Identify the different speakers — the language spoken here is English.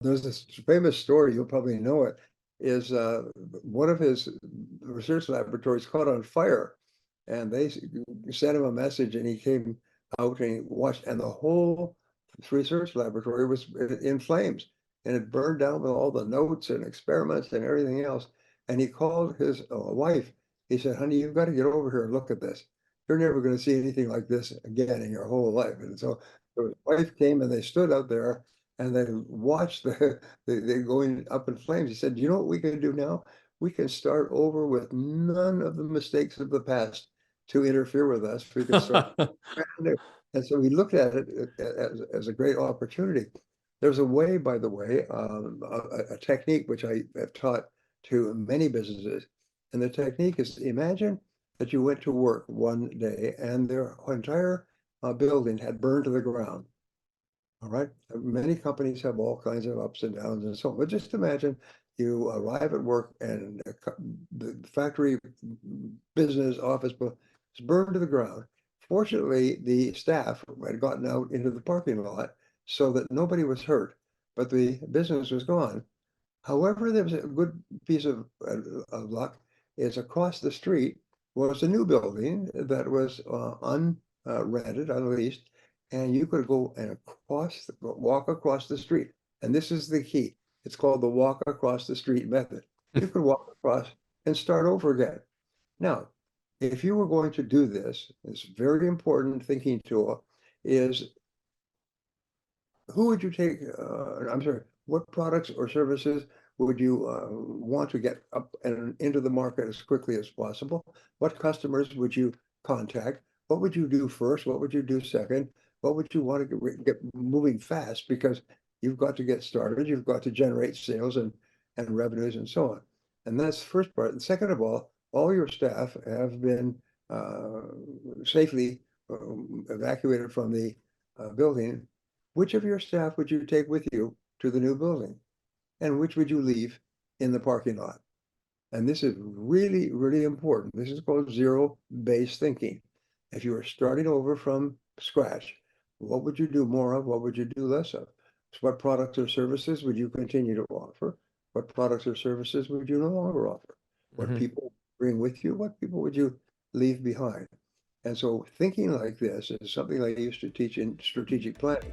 Speaker 1: There's this famous story, you'll probably know it, is one of his research laboratories caught on fire, and they sent him a message, and he came out and he watched, and the whole research laboratory was in flames, and it burned down with all the notes and experiments and everything else. And he called his wife. He said, "Honey, you've got to get over here and look at this. You're never going to see anything like this again in your whole life." And so his wife came, and they stood out there and they watched the going up in flames. He said, "You know what we can do now? We can start over with none of the mistakes of the past to interfere with us. We can start brand new." And so he looked at it as a great opportunity. There's a way, by the way, a technique which I have taught to many businesses. And the technique is, imagine that you went to work one day and their entire building had burned to the ground. All right. Many companies have all kinds of ups and downs and so on. But just imagine you arrive at work and the factory business office is burned to the ground. Fortunately, the staff had gotten out into the parking lot so that nobody was hurt, but the business was gone. However, there was a good piece of luck is across the street was a new building that was unrented, unleased, and you could go and walk across the street. And this is the key. It's called the walk across the street method. You could walk across and start over again. Now, if you were going to do this, it's very important thinking tool is who would you take, I'm sorry, what products or services would you want to get up and into the market as quickly as possible? What customers would you contact? What would you do first? What would you do second? What would you want to get moving fast? Because you've got to get started, you've got to generate sales and revenues and so on. And that's the first part. And second of all your staff have been uh, safely evacuated from the building. Which of your staff would you take with you to the new building? And which would you leave in the parking lot? And this is really, really important. This is called zero-based thinking. If you were starting over from scratch, what would you do more of? What would you do less of? So what products or services would you continue to offer? What products or services would you no longer offer? What
Speaker 2: Mhm.
Speaker 1: people bring with you? What people would you leave behind? And so thinking like this is something I used to teach in strategic planning.